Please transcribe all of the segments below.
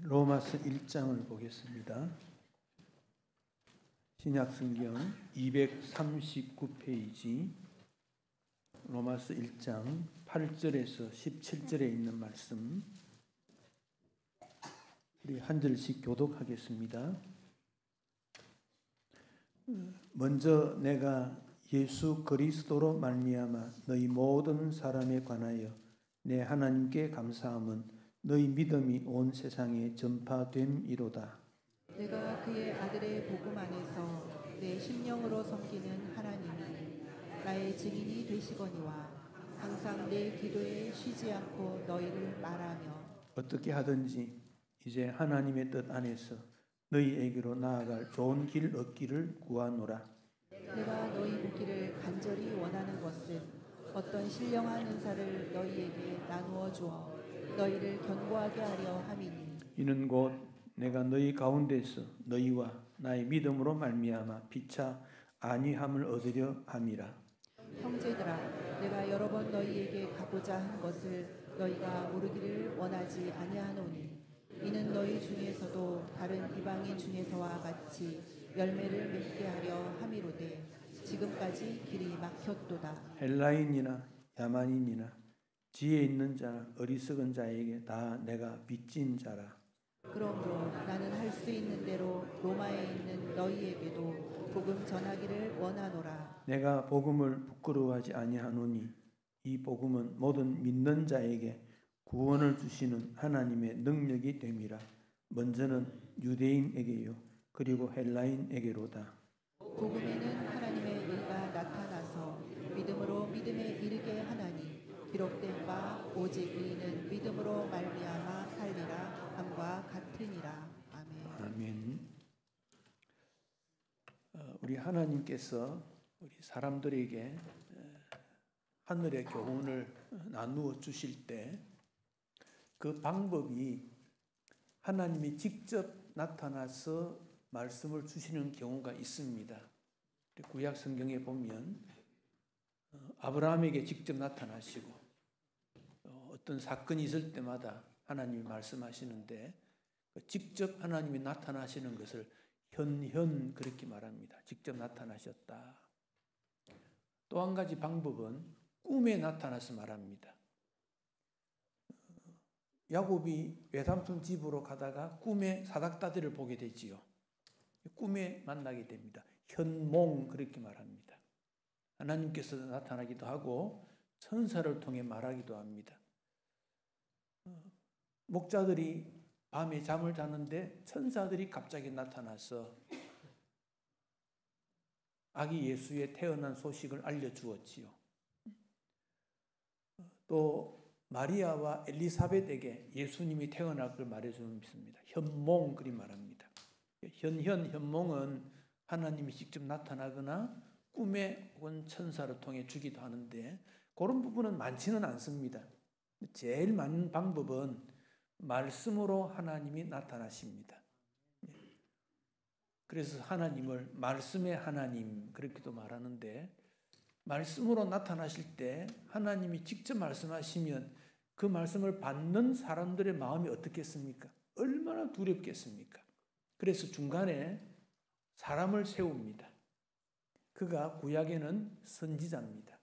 로마서 1장을 보겠습니다. 신약성경 239페이지 로마서 1장 8절에서 17절에 있는 말씀, 우리 한 절씩 교독하겠습니다. 먼저 내가 예수 그리스도로 말미암아 너희 모든 사람에 관하여 내 하나님께 감사함은 너희 믿음이 온 세상에 전파됨이로다. 내가 그의 아들의 복음 안에서 내 심령으로 섬기는 하나님이 나의 증인이 되시거니와 항상 내 기도에 쉬지 않고 너희를 말하며 어떻게 하든지 이제 하나님의 뜻 안에서 너희에게로 나아갈 좋은 길 얻기를 구하노라. 내가 너희 보기를 간절히 원하는 것은 어떤 신령한 은사를 너희에게 나누어 주어 너희를 견고하게 하려 함이니 이는 곧 내가 너희 가운데서 너희와 나의 믿음으로 말미암아 피차 안위함을 얻으려 함이라. 형제들아, 내가 여러 번 너희에게 가고자 한 것을 너희가 모르기를 원하지 아니하노니 이는 너희 중에서도 다른 이방인 중에서와 같이 열매를 맺게 하려 함이로되 지금까지 길이 막혔도다. 헬라인이나 야만인이나 지혜 있는 자나 어리석은 자에게 다 내가 빚진 자라. 그러므로 나는 할 수 있는 대로 로마에 있는 너희에게도 복음 전하기를 원하노라. 내가 복음을 부끄러워하지 아니하노니 이 복음은 모든 믿는 자에게 구원을 주시는 하나님의 능력이 됨이라. 먼저는 유대인에게요 그리고 헬라인에게로다. 복음에는 하나님의 의가 나타나서 믿음으로 믿음에 이르게 하나니 기록된 바 오직 의인은 믿음으로 말미암아 살리라 함과 같으니라. 아멘. 아멘. 우리 하나님께서 우리 사람들에게 하늘의 교훈을 나누어 주실 때 그 방법이 하나님이 직접 나타나서 말씀을 주시는 경우가 있습니다. 구약 성경에 보면 아브라함에게 직접 나타나시고 어떤 사건이 있을 때마다 하나님이 말씀하시는데 직접 하나님이 나타나시는 것을 현현 그렇게 말합니다. 직접 나타나셨다. 또 한 가지 방법은 꿈에 나타나서 말합니다. 야곱이 외삼촌 집으로 가다가 꿈에 사닥다리를 보게 되지요. 꿈에 만나게 됩니다. 현몽 그렇게 말합니다. 하나님께서 나타나기도 하고 천사를 통해 말하기도 합니다. 목자들이 밤에 잠을 자는데 천사들이 갑자기 나타나서 아기 예수의 태어난 소식을 알려주었지요. 또 마리아와 엘리사벳에게 예수님이 태어날 걸 말해주는 것입니다. 현몽 그리 말합니다. 현몽은 하나님이 직접 나타나거나 꿈에 혹은 천사를 통해 주기도 하는데 그런 부분은 많지는 않습니다. 제일 많은 방법은 말씀으로 하나님이 나타나십니다. 그래서 하나님을 말씀의 하나님 그렇게도 말하는데 말씀으로 나타나실 때 하나님이 직접 말씀하시면 그 말씀을 받는 사람들의 마음이 어떻겠습니까? 얼마나 두렵겠습니까? 그래서 중간에 사람을 세웁니다. 그가 구약에는 선지자입니다.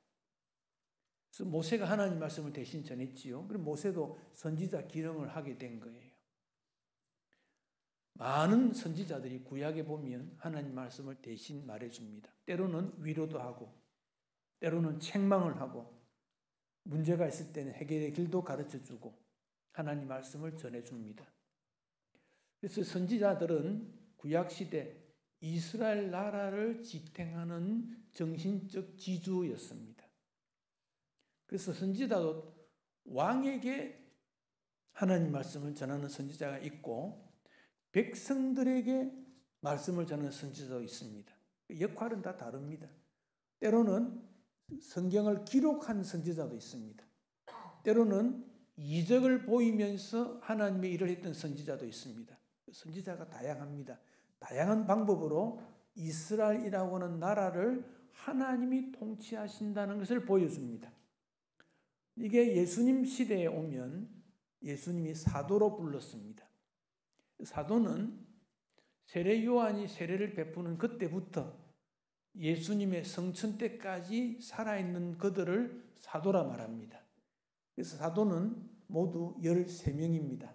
그래서 모세가 하나님 말씀을 대신 전했지요. 그럼 모세도 선지자 기능을 하게 된 거예요. 많은 선지자들이 구약에 보면 하나님 말씀을 대신 말해줍니다. 때로는 위로도 하고 때로는 책망을 하고 문제가 있을 때는 해결의 길도 가르쳐주고 하나님 말씀을 전해줍니다. 그래서 선지자들은 구약시대 이스라엘 나라를 지탱하는 정신적 지주였습니다. 그래서 선지자도 왕에게 하나님 말씀을 전하는 선지자가 있고 백성들에게 말씀을 전하는 선지자도 있습니다. 역할은 다 다릅니다. 때로는 성경을 기록한 선지자도 있습니다. 때로는 이적을 보이면서 하나님의 일을 했던 선지자도 있습니다. 선지자가 다양합니다. 다양한 방법으로 이스라엘이라고 하는 나라를 하나님이 통치하신다는 것을 보여줍니다. 이게 예수님 시대에 오면 예수님이 사도로 불렀습니다. 사도는 세례 요한이 세례를 베푸는 그때부터 예수님의 성천 때까지 살아있는 그들을 사도라 말합니다. 그래서 사도는 모두 13명입니다.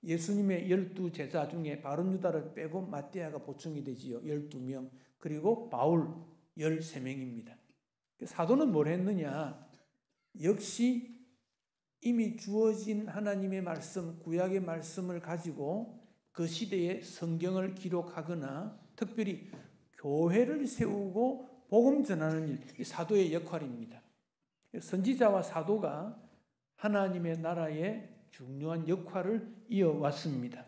예수님의 12제자 중에 바른 유다를 빼고 마띠아가 보충이 되지요. 12명. 그리고 바울 13명입니다. 사도는 뭘 했느냐? 역시 이미 주어진 하나님의 말씀, 구약의 말씀을 가지고 그 시대의 성경을 기록하거나 특별히 교회를 세우고 복음 전하는 일, 이 사도의 역할입니다. 선지자와 사도가 하나님의 나라의 중요한 역할을 이어왔습니다.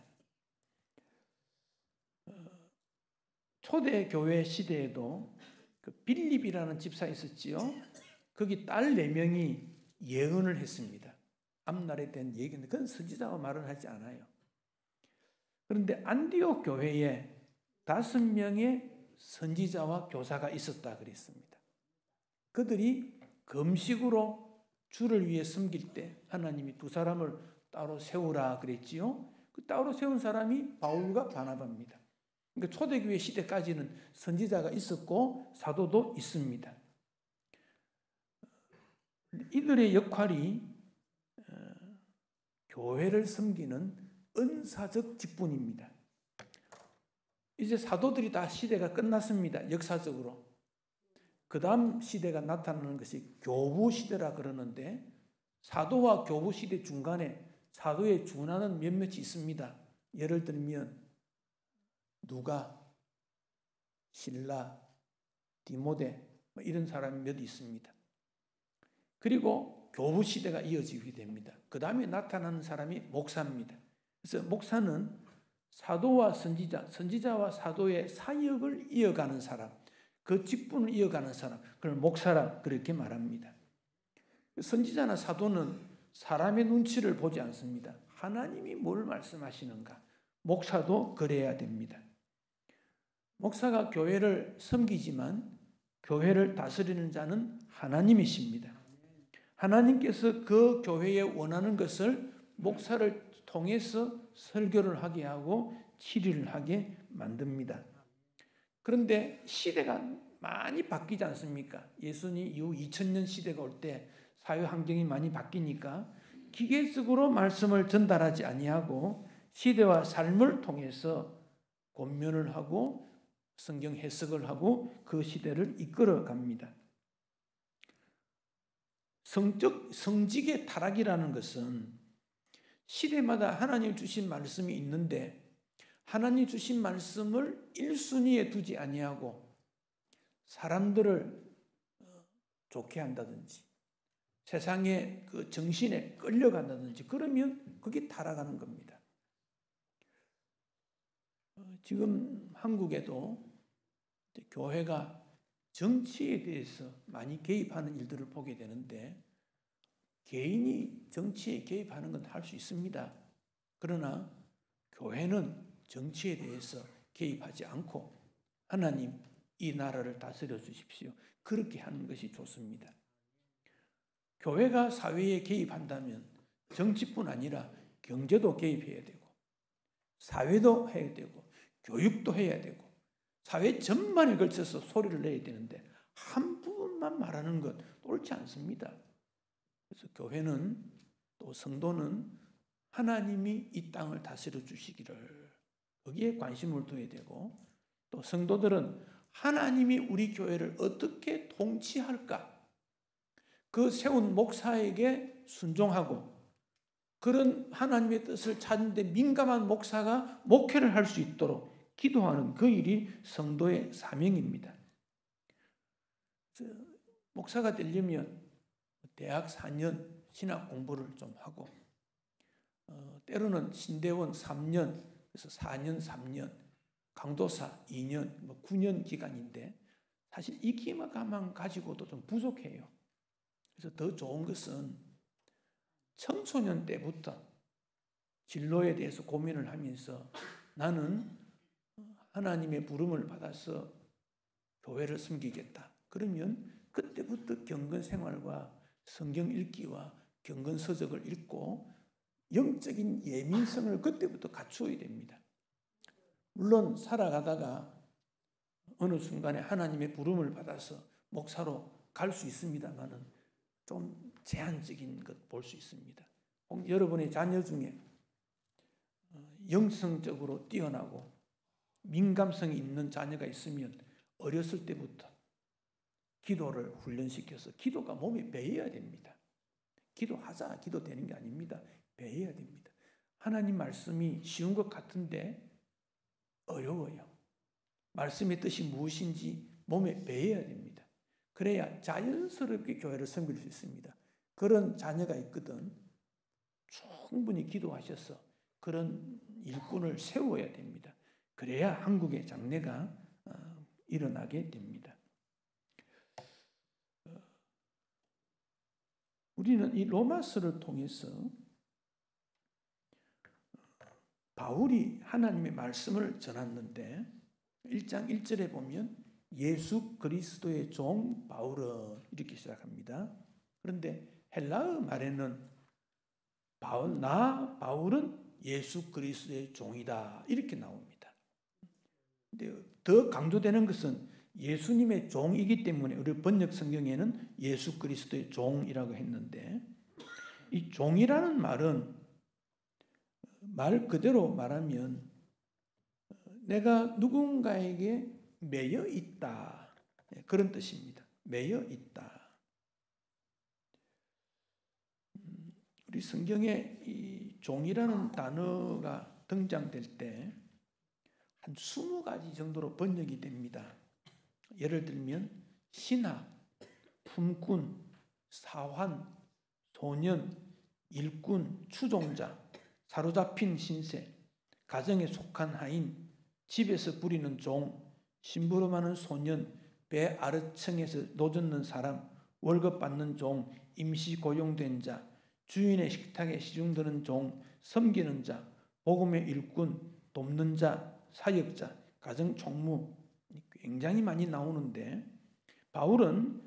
초대교회 시대에도 그 빌립이라는 집사 있었지요. 거기 딸 4명이 예언을 했습니다. 앞날에 대한 얘기인데 그건 선지자와 말을 하지 않아요. 그런데 안디옥 교회에 5명의 선지자와 교사가 있었다 그랬습니다. 그들이 금식으로 주를 위해 섬길 때 하나님이 2사람을 따로 세우라 그랬지요. 그 따로 세운 사람이 바울과 바나바입니다. 그러니까 초대교회 시대까지는 선지자가 있었고 사도도 있습니다. 이들의 역할이 교회를 섬기는 은사적 직분입니다. 이제 사도들이 다 시대가 끝났습니다. 역사적으로. 그 다음 시대가 나타나는 것이 교부 시대라 그러는데 사도와 교부 시대 중간에 사도에 준하는 몇몇이 있습니다. 예를 들면 누가, 실라, 디모데 이런 사람이 몇 있습니다. 그리고 교부 시대가 이어지게 됩니다. 그 다음에 나타나는 사람이 목사입니다. 그래서 목사는 사도와 선지자, 선지자와 사도의 사역을 이어가는 사람, 그 직분을 이어가는 사람, 그걸 목사라 그렇게 말합니다. 선지자나 사도는 사람의 눈치를 보지 않습니다. 하나님이 뭘 말씀하시는가? 목사도 그래야 됩니다. 목사가 교회를 섬기지만 교회를 다스리는 자는 하나님이십니다. 하나님께서 그 교회에 원하는 것을 목사를 통해서 설교를 하게 하고 치리를 하게 만듭니다. 그런데 시대가 많이 바뀌지 않습니까? 예수님 이후 2000년 시대가 올 때 사회 환경이 많이 바뀌니까 기계적으로 말씀을 전달하지 아니하고 시대와 삶을 통해서 권면을 하고 성경 해석을 하고 그 시대를 이끌어 갑니다. 성직의 타락이라는 것은 시대마다 하나님 주신 말씀이 있는데 하나님 주신 말씀을 1순위에 두지 아니하고 사람들을 좋게 한다든지 세상의 그 정신에 끌려간다든지 그러면 그게 타락하는 겁니다. 지금 한국에도 교회가 정치에 대해서 많이 개입하는 일들을 보게 되는데 개인이 정치에 개입하는 건 할 수 있습니다. 그러나 교회는 정치에 대해서 개입하지 않고 하나님 이 나라를 다스려 주십시오. 그렇게 하는 것이 좋습니다. 교회가 사회에 개입한다면 정치뿐 아니라 경제도 개입해야 되고 사회도 해야 되고 교육도 해야 되고 사회 전반에 걸쳐서 소리를 내야 되는데 한 부분만 말하는 것 옳지 않습니다. 그래서 교회는 또 성도는 하나님이 이 땅을 다스려 주시기를 거기에 관심을 둬야 되고 또 성도들은 하나님이 우리 교회를 어떻게 통치할까? 그 세운 목사에게 순종하고 그런 하나님의 뜻을 찾는 데 민감한 목사가 목회를 할 수 있도록 기도하는 그 일이 성도의 사명입니다. 목사가 되려면 대학 4년 신학 공부를 좀 하고 때로는 신대원 3년, 그래서 4년, 3년, 강도사 2년, 9년 기간인데 사실 이 기간만 가지고도 좀 부족해요. 그래서 더 좋은 것은 청소년 때부터 진로에 대해서 고민을 하면서 나는 하나님의 부름을 받아서 교회를 섬기겠다. 그러면 그때부터 경건 생활과 성경 읽기와 경건 서적을 읽고 영적인 예민성을 그때부터 갖추어야 됩니다. 물론 살아가다가 어느 순간에 하나님의 부름을 받아서 목사로 갈 수 있습니다만은 좀 제한적인 것 볼 수 있습니다. 혹 여러분의 자녀 중에 영성적으로 뛰어나고 민감성이 있는 자녀가 있으면 어렸을 때부터 기도를 훈련시켜서 기도가 몸에 배어야 됩니다. 기도하자, 기도되는 게 아닙니다. 배워야 됩니다. 하나님 말씀이 쉬운 것 같은데 어려워요. 말씀의 뜻이 무엇인지 몸에 배워야 됩니다. 그래야 자연스럽게 교회를 섬길 수 있습니다. 그런 자녀가 있거든 충분히 기도하셔서 그런 일꾼을 세워야 됩니다. 그래야 한국의 장래가 일어나게 됩니다. 우리는 이 로마서를 통해서 바울이 하나님의 말씀을 전했는데 1장 1절에 보면 예수 그리스도의 종 바울은 이렇게 시작합니다. 그런데 헬라어 말에는 나 바울은 예수 그리스도의 종이다 이렇게 나옵니다. 근데 더 강조되는 것은 예수님의 종이기 때문에 우리 번역 성경에는 예수 그리스도의 종이라고 했는데 이 종이라는 말은 말 그대로 말하면 내가 누군가에게 매여 있다 그런 뜻입니다. 매여 있다. 우리 성경에 이 종이라는 단어가 등장될 때 한 20가지 정도로 번역이 됩니다. 예를 들면 신하, 품꾼, 사환, 소년, 일꾼, 추종자, 사로잡힌 신세, 가정에 속한 하인, 집에서 부리는 종, 심부름하는 소년, 배 아래층에서 노젓는 사람, 월급 받는 종, 임시 고용된 자, 주인의 식탁에 시중드는 종, 섬기는 자, 복음의 일꾼, 돕는 자, 사역자, 가정 총무 굉장히 많이 나오는데 바울은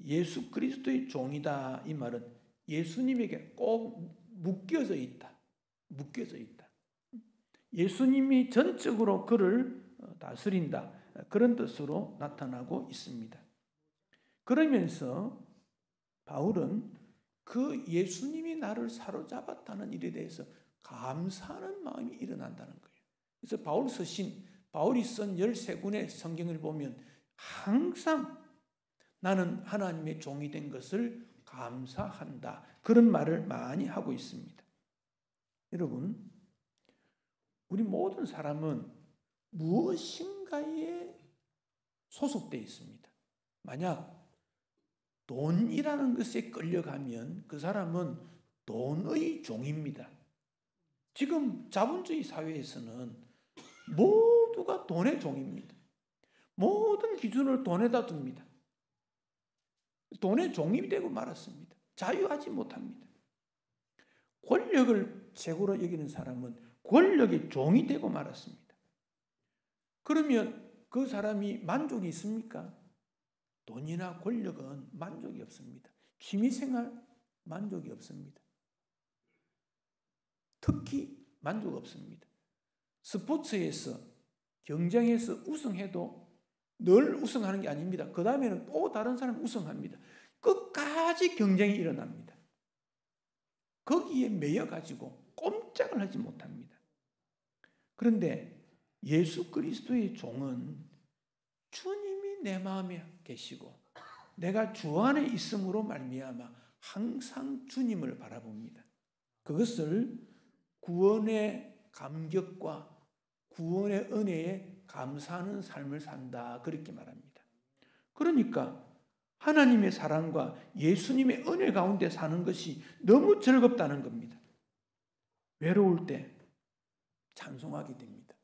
예수 그리스도의 종이다 이 말은 예수님에게 꼭 묶여져 있다. 묶여져 있다. 예수님이 전적으로 그를 다스린다. 그런 뜻으로 나타나고 있습니다. 그러면서 바울은 그 예수님이 나를 사로잡았다는 일에 대해서 감사하는 마음이 일어난다는 거예요. 그래서 바울이 쓴 13권의 성경을 보면 항상 나는 하나님의 종이 된 것을 감사한다. 그런 말을 많이 하고 있습니다. 여러분, 우리 모든 사람은 무엇인가에 소속되어 있습니다. 만약 돈이라는 것에 끌려가면 그 사람은 돈의 종입니다. 지금 자본주의 사회에서는 모두가 돈의 종입니다. 모든 기준을 돈에다 둡니다. 돈의 종이 되고 말았습니다. 자유하지 못합니다. 권력을 최고로 여기는 사람은 권력의 종이 되고 말았습니다. 그러면 그 사람이 만족이 있습니까? 돈이나 권력은 만족이 없습니다. 취미생활 만족이 없습니다. 특히 만족 없습니다. 스포츠에서 경쟁에서 우승해도 늘 우승하는 게 아닙니다. 그 다음에는 또 다른 사람이 우승합니다. 끝까지 경쟁이 일어납니다. 거기에 매여가지고 꼼짝을 하지 못합니다. 그런데 예수 그리스도의 종은 주님이 내 마음에 계시고 내가 주 안에 있음으로 말미암아 항상 주님을 바라봅니다. 그것을 구원의 감격과 구원의 은혜에 감사하는 삶을 산다 그렇게 말합니다. 그러니까 하나님의 사랑과 예수님의 은혜 가운데 사는 것이 너무 즐겁다는 겁니다. 외로울 때 찬송하게 됩니다.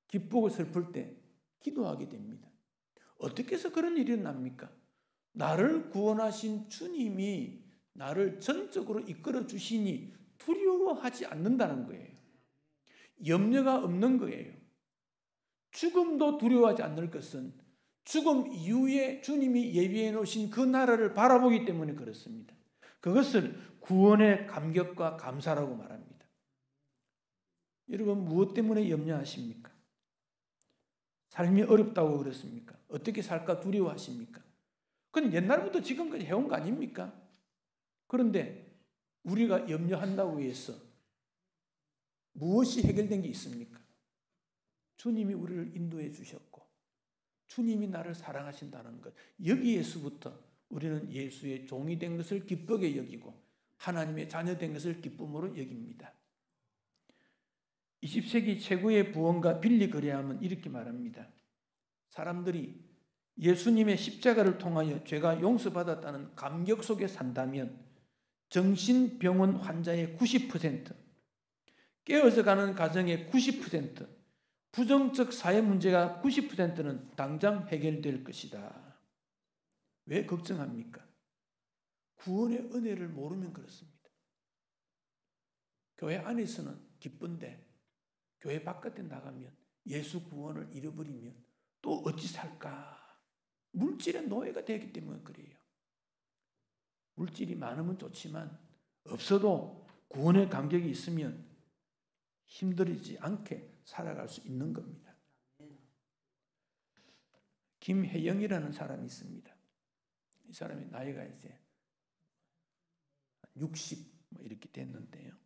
기쁘고 슬플 때 기도하게 됩니다. 어떻게 해서 그런 일이 납니까? 나를 구원하신 주님이 나를 전적으로 이끌어 주시니 두려워하지 않는다는 거예요. 염려가 없는 거예요. 죽음도 두려워하지 않을 것은 죽음 이후에 주님이 예비해 놓으신 그 나라를 바라보기 때문에 그렇습니다. 그것을 구원의 감격과 감사라고 말합니다. 여러분 무엇 때문에 염려하십니까? 삶이 어렵다고 그랬습니까? 어떻게 살까 두려워하십니까? 그건 옛날부터 지금까지 해온 거 아닙니까? 그런데 우리가 염려한다고 해서 무엇이 해결된 게 있습니까? 주님이 우리를 인도해 주셨고 주님이 나를 사랑하신다는 것, 여기에서부터 우리는 예수의 종이 된 것을 기쁘게 여기고 하나님의 자녀 된 것을 기쁨으로 여깁니다. 20세기 최고의 부원가 빌리 그레함은 이렇게 말합니다. 사람들이 예수님의 십자가를 통하여 죄가 용서받았다는 감격 속에 산다면 정신병원 환자의 90%, 깨어져 가는 가정의 90%, 부정적 사회 문제가 90%는 당장 해결될 것이다. 왜 걱정합니까? 구원의 은혜를 모르면 그렇습니다. 교회 안에서는 기쁜데 교회 바깥에 나가면 예수 구원을 잃어버리면 또 어찌 살까? 물질의 노예가 되기 때문에 그래요. 물질이 많으면 좋지만 없어도 구원의 감격이 있으면 힘들지 않게 살아갈 수 있는 겁니다. 김혜영이라는 사람이 있습니다. 이 사람이 나이가 이제 60 이렇게 됐는데요.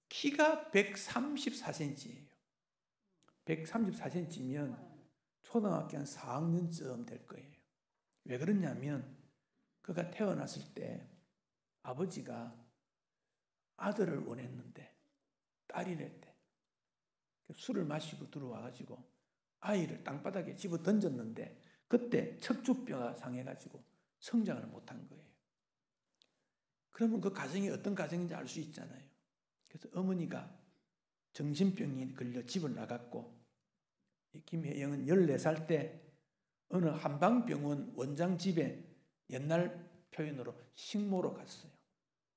키가 134cm예요. 134cm면 초등학교 한 4학년쯤 될 거예요. 왜 그러냐면 그가 태어났을 때 아버지가 아들을 원했는데 딸이랬대. 술을 마시고 들어와가지고 아이를 땅바닥에 집어 던졌는데 그때 척추뼈가 상해가지고 성장을 못한 거예요. 그러면 그 가정이 어떤 가정인지 알 수 있잖아요. 그래서 어머니가 정신병이 걸려 집을 나갔고 김혜영은 14살 때 어느 한방병원 원장 집에 옛날 표현으로 식모로 갔어요.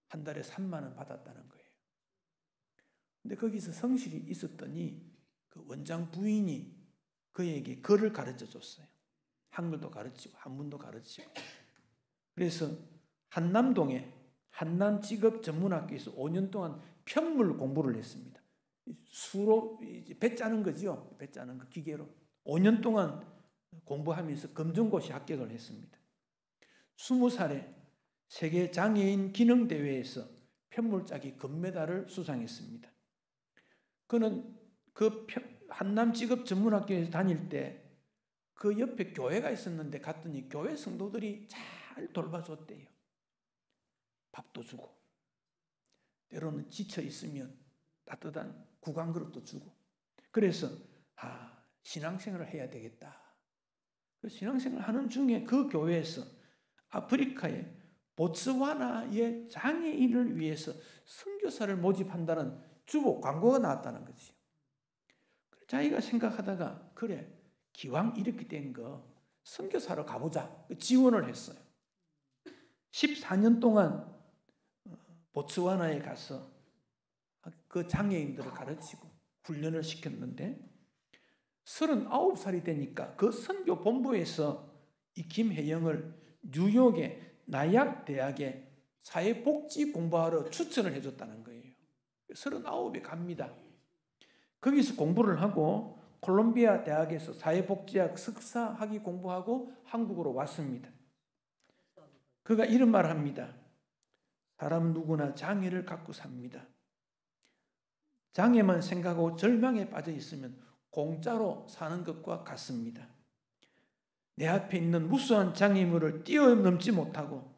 한 달에 3만 원 받았다는 거예요. 근데 거기서 성실히 있었더니 그 원장 부인이 그에게 글을 가르쳐 줬어요. 한글도 가르치고 한문도 가르치고. 그래서 한남동에 한남직업전문학교에서 5년 동안 편물 공부를 했습니다. 수로 배 짜는 거죠. 배 짜는 거 기계로 5년 동안 공부하면서 검정고시 합격을 했습니다. 20살에 세계 장애인 기능 대회에서 편물 짜기 금메달을 수상했습니다. 그는 그 한남직업전문학교에서 다닐 때 그 옆에 교회가 있었는데 갔더니 교회 성도들이 잘 돌봐줬대요. 밥도 주고 때로는 지쳐 있으면 따뜻한 구강 그릇도 주고. 그래서 신앙생활을 해야 되겠다. 신앙생활을 하는 중에 그 교회에서 아프리카의 보츠와나의 장애인을 위해서 선교사를 모집한다는 주보 광고가 나왔다는 거지요. 자기가 생각하다가 그래 기왕 이렇게 된 거 선교사로 가보자 지원을 했어요. 14년 동안 보츠와나에 가서 그 장애인들을 가르치고 훈련을 시켰는데 39살이 되니까 그 선교 본부에서 이 김혜영을 뉴욕의 나약 대학에 사회복지 공부하러 추천을 해줬다는 거예요. 39에 갑니다. 거기서 공부를 하고 콜롬비아 대학에서 사회복지학 석사학위 공부하고 한국으로 왔습니다. 그가 이런 말을 합니다. 사람 누구나 장애를 갖고 삽니다. 장애만 생각하고 절망에 빠져 있으면 공짜로 사는 것과 같습니다. 내 앞에 있는 무수한 장애물을 뛰어넘지 못하고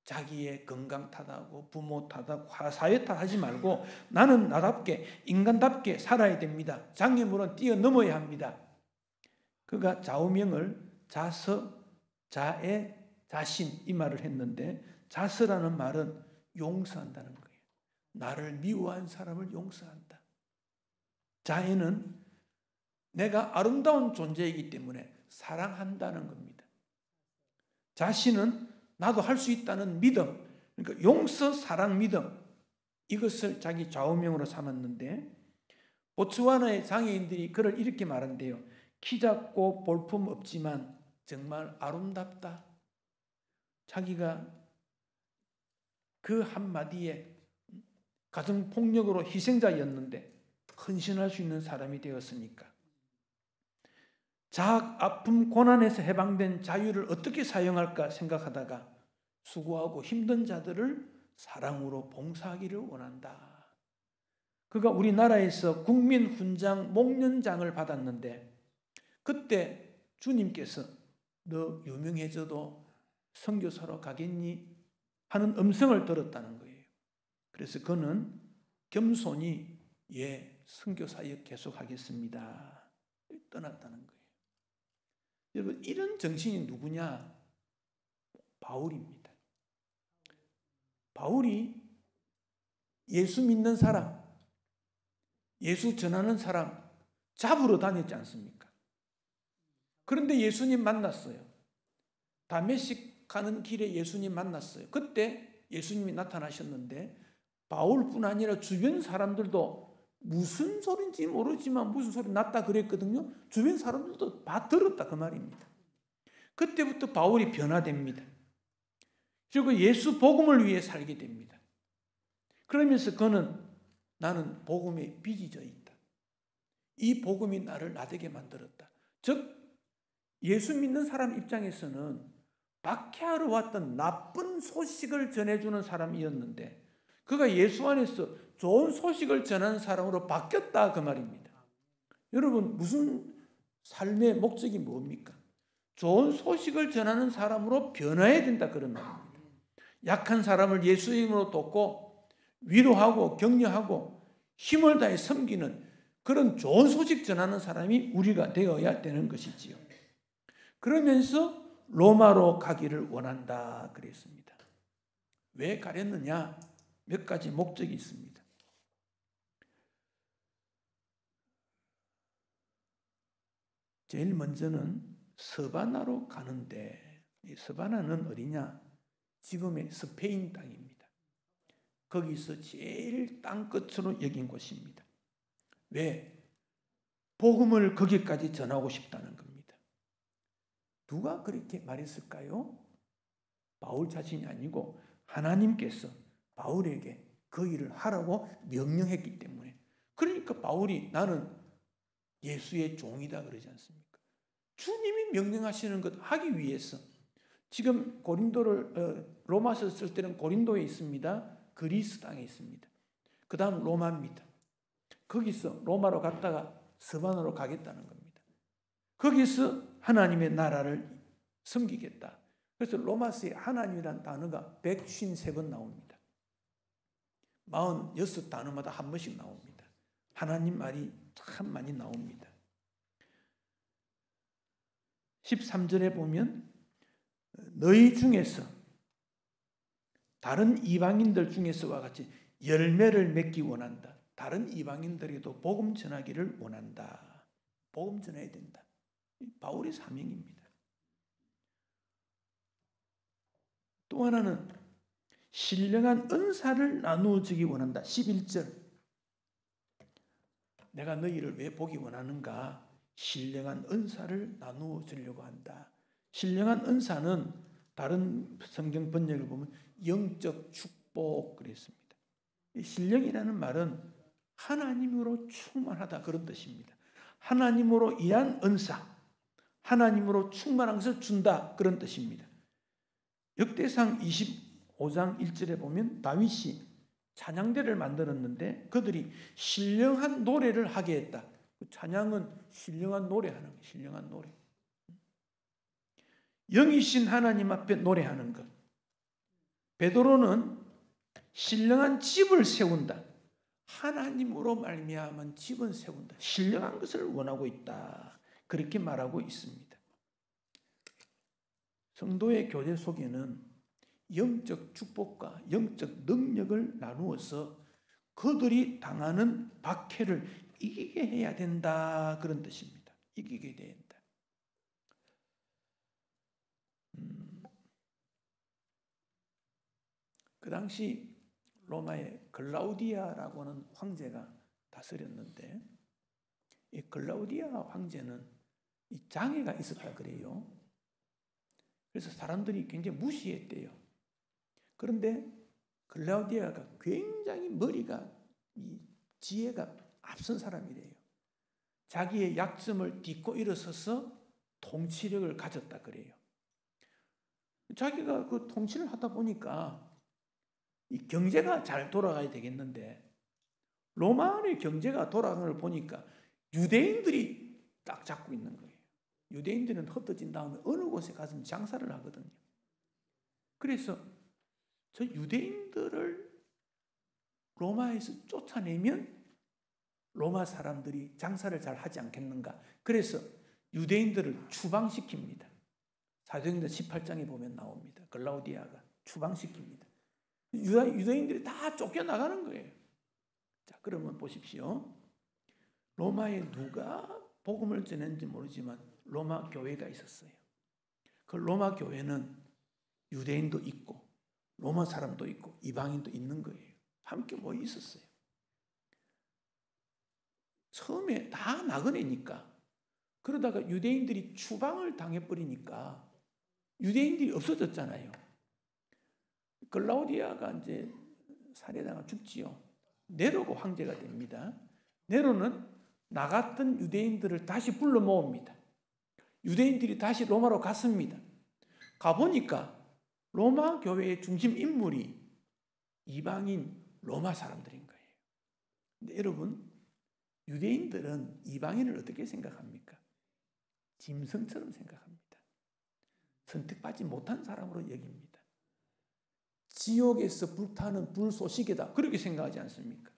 자기의 건강 탓하고 부모 탓하고 사회 탓하지 말고 나는 나답게 인간답게 살아야 됩니다. 장애물은 뛰어넘어야 합니다. 그가 좌우명을 자서, 자애, 자신 이 말을 했는데 자서라는 말은 용서한다는 거예요. 나를 미워한 사람을 용서한다. 자애는 내가 아름다운 존재이기 때문에 사랑한다는 겁니다. 자신은 나도 할 수 있다는 믿음, 그러니까 용서, 사랑, 믿음 이것을 자기 좌우명으로 삼았는데 보츠와나의 장애인들이 그를 이렇게 말한대요. 키 작고 볼품 없지만 정말 아름답다. 자기가 그 한마디에 가정폭력으로 희생자였는데 헌신할 수 있는 사람이 되었으니까. 자학, 아픔, 고난에서 해방된 자유를 어떻게 사용할까 생각하다가 수고하고 힘든 자들을 사랑으로 봉사하기를 원한다. 그가 우리나라에서 국민훈장 목련장을 받았는데 그때 주님께서 너 유명해져도 선교사로 가겠니? 하는 음성을 들었다는 거예요. 그래서 그는 겸손히 선교사역 계속하겠습니다. 떠났다는 거예요. 여러분, 이런 정신이 누구냐? 바울입니다. 바울이 예수 믿는 사람, 예수 전하는 사람 잡으러 다녔지 않습니까? 그런데 예수님 만났어요. 다메섹 가는 길에 예수님 만났어요. 그때 예수님이 나타나셨는데 바울뿐 아니라 주변 사람들도 무슨 소리인지 모르지만 무슨 소리 났다 그랬거든요. 주변 사람들도 다 들었다 그 말입니다. 그때부터 바울이 변화됩니다. 그리고 예수 복음을 위해 살게 됩니다. 그러면서 그는 나는 복음에 빚어져 있다. 이 복음이 나를 나되게 만들었다. 즉 예수 믿는 사람 입장에서는 박해하러 왔던 나쁜 소식을 전해주는 사람이었는데 그가 예수 안에서 좋은 소식을 전하는 사람으로 바뀌었다 그 말입니다. 여러분 무슨 삶의 목적이 뭡니까? 좋은 소식을 전하는 사람으로 변화해야 된다 그런 말입니다. 약한 사람을 예수 이름으로 돕고 위로하고 격려하고 힘을 다해 섬기는 그런 좋은 소식 전하는 사람이 우리가 되어야 되는 것이지요. 그러면서 로마로 가기를 원한다 그랬습니다. 왜 가렸느냐? 몇 가지 목적이 있습니다. 제일 먼저는 서바나로 가는데 이 서바나는 어디냐? 지금의 스페인 땅입니다. 거기서 제일 땅끝으로 여긴 곳입니다. 왜? 복음을 거기까지 전하고 싶다는 겁니다. 누가 그렇게 말했을까요? 바울 자신이 아니고 하나님께서 바울에게 그 일을 하라고 명령했기 때문에. 그러니까 바울이 나는 예수의 종이다 그러지 않습니까? 주님이 명령하시는 것 하기 위해서. 지금 로마서 쓸 때는 고린도에 있습니다. 그리스 땅에 있습니다. 그 다음 로마입니다. 거기서 로마로 갔다가 서바나로 가겠다는 겁니다. 거기서 하나님의 나라를 섬기겠다. 그래서 로마서에 하나님이라는 단어가 153번 나옵니다. 46단어마다 한 번씩 나옵니다. 하나님 말이 참 많이 나옵니다. 13절에 보면 너희 중에서 다른 이방인들 중에서와 같이 열매를 맺기 원한다. 다른 이방인들에게도 복음 전하기를 원한다. 복음 전해야 된다. 바울의 사명입니다. 또 하나는 신령한 은사를 나누어 주기 원한다. 11절. 내가 너희를 왜 보기 원하는가? 신령한 은사를 나누어 주려고 한다. 신령한 은사는 다른 성경 번역을 보면 영적 축복 그랬습니다. 신령이라는 말은 하나님으로 충만하다 그런 뜻입니다. 하나님으로 인한 은사, 하나님으로 충만한 것을 준다 그런 뜻입니다. 역대상 25장 1절에 보면 다윗이 찬양대를 만들었는데 그들이 신령한 노래를 하게 했다. 찬양은 신령한 노래하는 것, 신령한 노래. 영이신 하나님 앞에 노래하는 것. 베드로는 신령한 집을 세운다. 하나님으로 말미암은 집은 세운다. 신령한 것을 원하고 있다. 그렇게 말하고 있습니다. 성도의 교제 속에는 영적 축복과 영적 능력을 나누어서 그들이 당하는 박해를 이기게 해야 된다. 그런 뜻입니다. 이기게 된다. 그 당시 로마의 글라우디아라고 하는 황제가 다스렸는데 이 글라우디아 황제는 이 장애가 있었다 그래요. 그래서 사람들이 굉장히 무시했대요. 그런데 클라우디아가 굉장히 머리가 지혜가 앞선 사람이래요. 자기의 약점을 딛고 일어서서 통치력을 가졌다 그래요. 자기가 그 통치를 하다 보니까 이 경제가 잘 돌아가야 되겠는데 로마의 경제가 돌아가는 걸 보니까 유대인들이 딱 잡고 있는 거예요. 유대인들은 흩어진 다음에 어느 곳에 가서 장사를 하거든요. 그래서 저 유대인들을 로마에서 쫓아내면 로마 사람들이 장사를 잘 하지 않겠는가. 그래서 유대인들을 추방시킵니다. 사도행전 18장에 보면 나옵니다. 클라우디아가 추방시킵니다. 유대인들이 다 쫓겨나가는 거예요. 자, 그러면 보십시오. 로마에 누가 복음을 전했는지 모르지만 로마 교회가 있었어요. 그 로마 교회는 유대인도 있고 로마 사람도 있고 이방인도 있는 거예요. 함께 모여 있었어요. 처음에 다 나그네니까 그러다가 유대인들이 추방을 당해버리니까 유대인들이 없어졌잖아요. 클라우디아가 이제 살해당하 죽지요. 네로가 황제가 됩니다. 네로는 나갔던 유대인들을 다시 불러 모읍니다. 유대인들이 다시 로마로 갔습니다. 가보니까 로마 교회의 중심 인물이 이방인 로마 사람들인 거예요. 근데 여러분, 유대인들은 이방인을 어떻게 생각합니까? 짐승처럼 생각합니다. 선택받지 못한 사람으로 여깁니다. 지옥에서 불타는 불쏘시개다 그렇게 생각하지 않습니까?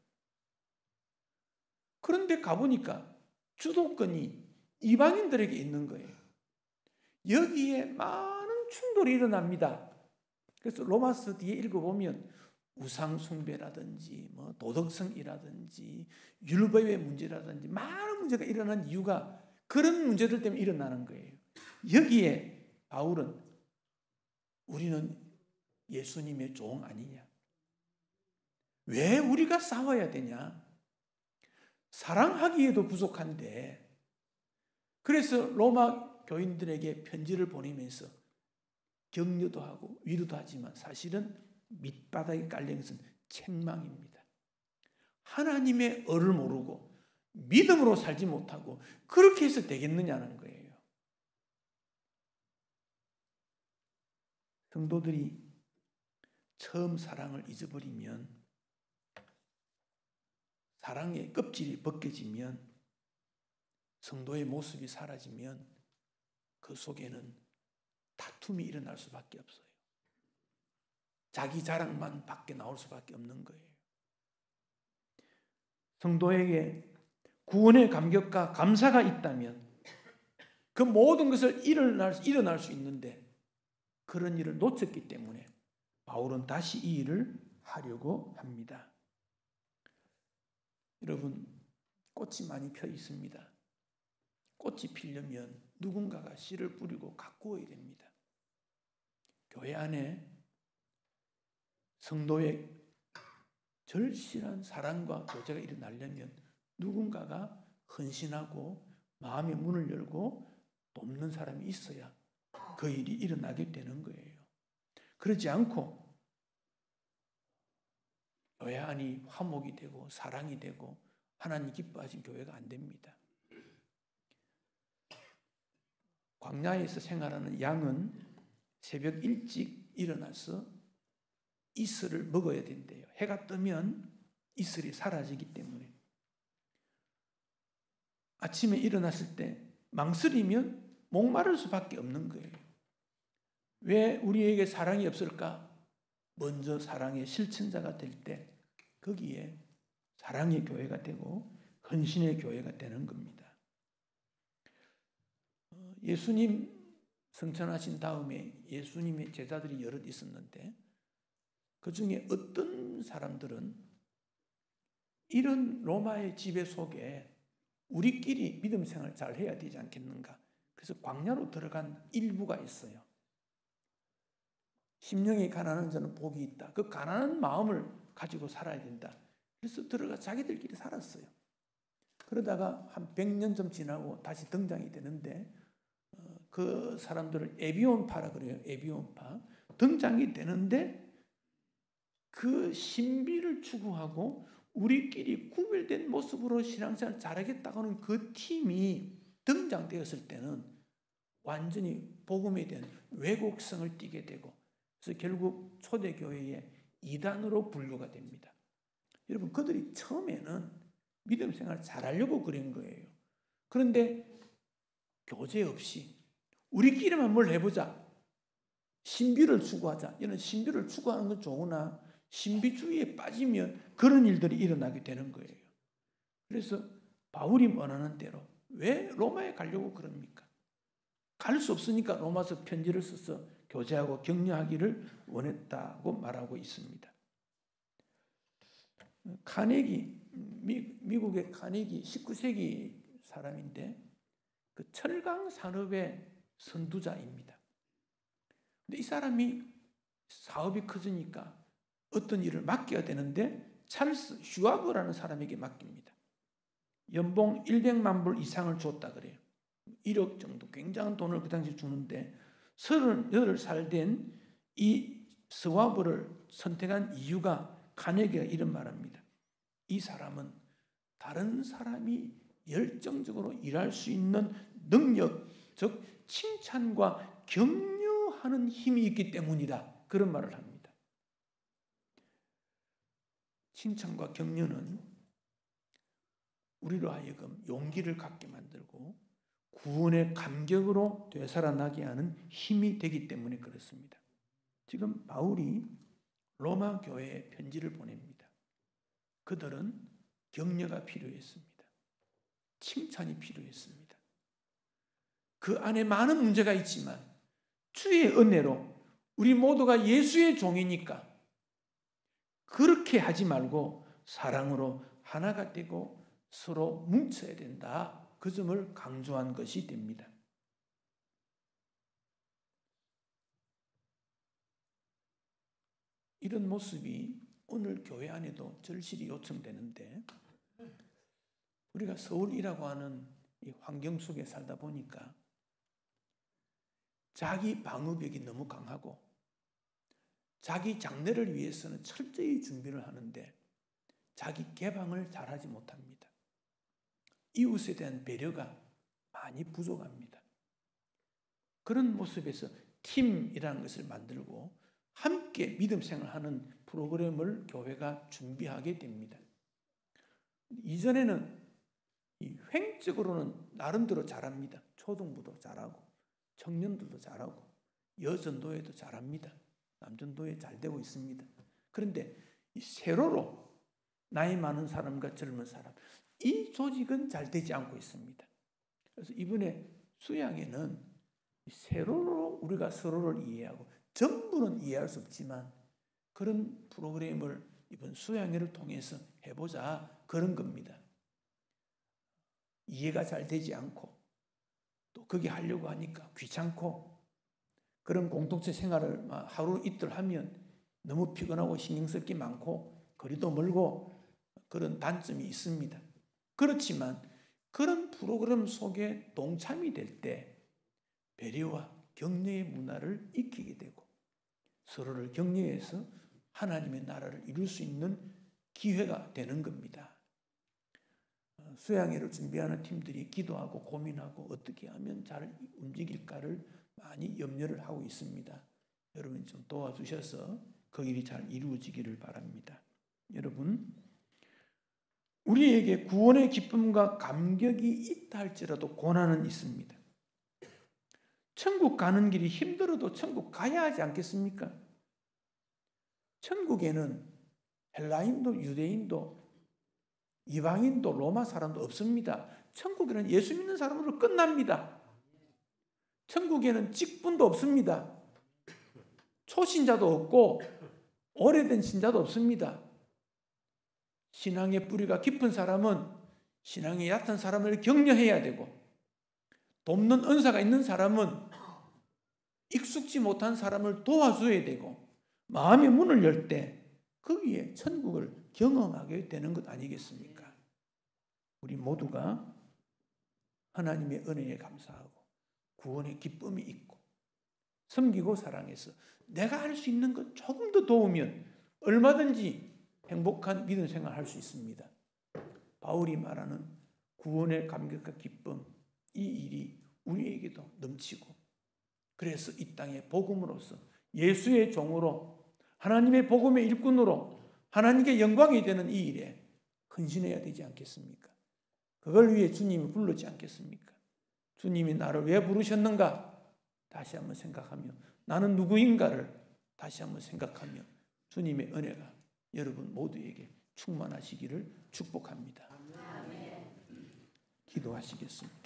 그런데 가보니까 주도권이 이방인들에게 있는 거예요. 여기에 많은 충돌이 일어납니다. 그래서 로마서 뒤에 읽어보면 우상 숭배라든지 뭐 도덕성이라든지 율법의 문제라든지 많은 문제가 일어난 이유가 그런 문제들 때문에 일어나는 거예요. 여기에 바울은 우리는 예수님의 종 아니냐? 왜 우리가 싸워야 되냐? 사랑하기에도 부족한데 그래서 로마 교인들에게 편지를 보내면서 격려도 하고 위로도 하지만 사실은 밑바닥에 깔린 것은 책망입니다. 하나님의 얼을 모르고 믿음으로 살지 못하고 그렇게 해서 되겠느냐는 거예요. 성도들이 처음 사랑을 잊어버리면 사랑의 껍질이 벗겨지면 성도의 모습이 사라지면 그 속에는 다툼이 일어날 수밖에 없어요. 자기 자랑만 밖에 나올 수밖에 없는 거예요. 성도에게 구원의 감격과 감사가 있다면 그 모든 것을 일어날 수 있는데 그런 일을 놓쳤기 때문에 바울은 다시 이 일을 하려고 합니다. 여러분, 꽃이 많이 펴 있습니다. 꽃이 피려면 누군가가 씨를 뿌리고 가꾸어야 됩니다. 교회 안에 성도의 절실한 사랑과 교제가 일어나려면 누군가가 헌신하고 마음의 문을 열고 돕는 사람이 있어야 그 일이 일어나게 되는 거예요. 그러지 않고 교회 안이 화목이 되고 사랑이 되고 하나님 기뻐하신 교회가 안 됩니다. 광야에서 생활하는 양은 새벽 일찍 일어나서 이슬을 먹어야 된대요. 해가 뜨면 이슬이 사라지기 때문에. 아침에 일어났을 때 망설이면 목마를 수밖에 없는 거예요. 왜 우리에게 사랑이 없을까? 먼저 사랑의 실천자가 될 때 거기에 사랑의 교회가 되고 헌신의 교회가 되는 겁니다. 예수님 성천하신 다음에 예수님의 제자들이 여럿 있었는데 그 중에 어떤 사람들은 이런 로마의 지배 속에 우리끼리 믿음 생활 잘 해야 되지 않겠는가? 그래서 광야로 들어간 일부가 있어요. 심령이 가난한 자는 복이 있다. 그 가난한 마음을 가지고 살아야 된다. 그래서 들어가 자기들끼리 살았어요. 그러다가 한 100년 좀 지나고 다시 등장이 되는데 그 사람들을 에비온파라 그래요. 에비온파. 등장이 되는데 그 신비를 추구하고 우리끼리 구별된 모습으로 신앙생활을 잘하겠다고 하는 그 팀이 등장되었을 때는 완전히 복음에 대한 왜곡성을 띠게 되고, 그래서 결국 초대교회의 이단으로 분류가 됩니다. 여러분, 그들이 처음에는 믿음 생활을 잘하려고 그런 거예요. 그런데 교제 없이 우리끼리만 뭘 해보자, 신비를 추구하자. 이런 신비를 추구하는 건 좋으나 신비주의에 빠지면 그런 일들이 일어나게 되는 거예요. 그래서 바울이 원하는 대로 왜 로마에 가려고 그럽니까? 갈 수 없으니까 로마서 편지를 써서 교제하고 격려하기를 원했다고 말하고 있습니다. 카네기, 미국의 카네기 19세기 사람인데 그 철강 산업의 선두자입니다. 근데 이 사람이 사업이 커지니까 어떤 일을 맡겨야 되는데 찰스 슈와브라는 사람에게 맡깁니다. 연봉 100만 불 이상을 줬다 그래요. 1억 정도, 굉장한 돈을 그 당시 주는데 38살 된 이 스와브를 선택한 이유가 카네기가 이런 말합니다. 이 사람은 다른 사람이 열정적으로 일할 수 있는 능력, 즉 칭찬과 격려하는 힘이 있기 때문이다. 그런 말을 합니다. 칭찬과 격려는 우리로 하여금 용기를 갖게 만들고 구원의 감격으로 되살아나게 하는 힘이 되기 때문에 그렇습니다. 지금 바울이 로마 교회에 편지를 보냅니다. 그들은 격려가 필요했습니다. 칭찬이 필요했습니다. 그 안에 많은 문제가 있지만 주의 은혜로 우리 모두가 예수의 종이니까 그렇게 하지 말고 사랑으로 하나가 되고 서로 뭉쳐야 된다. 그 점을 강조한 것이 됩니다. 이런 모습이 오늘 교회 안에도 절실히 요청되는데, 우리가 서울이라고 하는 이 환경 속에 살다 보니까 자기 방어벽이 너무 강하고 자기 장래를 위해서는 철저히 준비를 하는데 자기 개방을 잘하지 못합니다. 이웃에 대한 배려가 많이 부족합니다. 그런 모습에서 팀이라는 것을 만들고 함께 믿음 생활하는 프로그램을 교회가 준비하게 됩니다. 이전에는 이 횡적으로는 나름대로 잘합니다. 초등부도 잘하고 청년들도 잘하고 여전도회도 잘합니다. 남전도회 잘 되고 있습니다. 그런데 이 세로로 나이 많은 사람과 젊은 사람, 이 조직은 잘 되지 않고 있습니다. 그래서 이번에 수양회는 세로로 우리가 서로를 이해하고 전부는 이해할 수 없지만 그런 프로그램을 이번 수양회를 통해서 해보자, 그런 겁니다. 이해가 잘 되지 않고 또 그게 하려고 하니까 귀찮고 그런 공동체 생활을 하루 이틀 하면 너무 피곤하고 신경 쓸 게 많고 거리도 멀고 그런 단점이 있습니다. 그렇지만 그런 프로그램 속에 동참이 될 때 배려와 격려의 문화를 익히게 되고 서로를 격려해서 하나님의 나라를 이룰 수 있는 기회가 되는 겁니다. 수양회를 준비하는 팀들이 기도하고 고민하고 어떻게 하면 잘 움직일까를 많이 염려를 하고 있습니다. 여러분 좀 도와주셔서 그 일이 잘 이루어지기를 바랍니다. 여러분, 우리에게 구원의 기쁨과 감격이 있다 할지라도 고난은 있습니다. 천국 가는 길이 힘들어도 천국 가야 하지 않겠습니까? 천국에는 헬라인도 유대인도 이방인도 로마 사람도 없습니다. 천국에는 예수 믿는 사람으로 끝납니다. 천국에는 직분도 없습니다. 초신자도 없고 오래된 신자도 없습니다. 신앙의 뿌리가 깊은 사람은 신앙이 얕은 사람을 격려해야 되고, 돕는 은사가 있는 사람은 익숙지 못한 사람을 도와줘야 되고, 마음의 문을 열 때 거기에 천국을 경험하게 되는 것 아니겠습니까? 우리 모두가 하나님의 은혜에 감사하고 구원의 기쁨이 있고 섬기고 사랑해서 내가 할 수 있는 것 조금 더 도우면 얼마든지 행복한 믿음 생활을 할 수 있습니다. 바울이 말하는 구원의 감격과 기쁨, 이 일이 우리에게도 넘치고, 그래서 이 땅에 복음으로서 예수의 종으로 하나님의 복음의 일꾼으로 하나님께 영광이 되는 이 일에 헌신해야 되지 않겠습니까? 그걸 위해 주님이 불렀지 않겠습니까? 주님이 나를 왜 부르셨는가? 다시 한번 생각하며, 나는 누구인가를 다시 한번 생각하며 주님의 은혜가 여러분 모두에게 충만하시기를 축복합니다. 기도하시겠습니다.